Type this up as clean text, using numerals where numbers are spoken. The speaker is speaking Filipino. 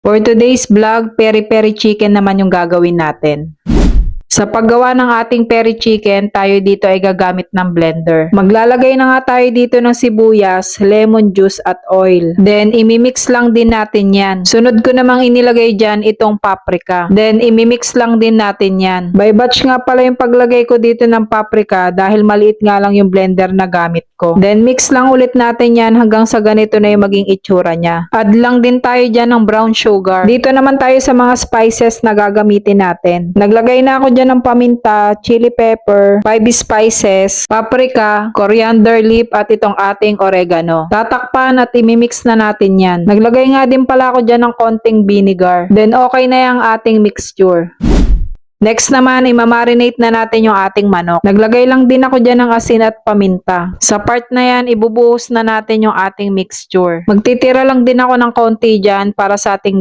For today's vlog, peri-peri chicken naman yung gagawin natin. Sa paggawa ng ating peri chicken, tayo dito ay gagamit ng blender. Maglalagay na nga tayo dito ng sibuyas, lemon juice at oil. Then, imimix lang din natin yan. Sunod ko namang inilagay dyan itong paprika. Then, imimix lang din natin yan. By batch nga pala yung paglagay ko dito ng paprika dahil maliit nga lang yung blender na gamit ko. Then, mix lang ulit natin yan hanggang sa ganito na yung maging itsura niya. Add lang din tayo dyan ng brown sugar. Dito naman tayo sa mga spices na gagamitin natin. Naglagay na ako dyan ng paminta, chili pepper, 5 spices, paprika, coriander leaf at itong ating oregano. Tatakpan at imimix na natin yan. Naglagay nga din pala ako dyan ng konting vinegar. Then okay na yung ating mixture. Next naman, imamarinate na natin yung ating manok. Naglagay lang din ako dyan ng asin at paminta. Sa part na yan, ibubuhos na natin yung ating mixture. Magtitira lang din ako ng konti dyan para sa ating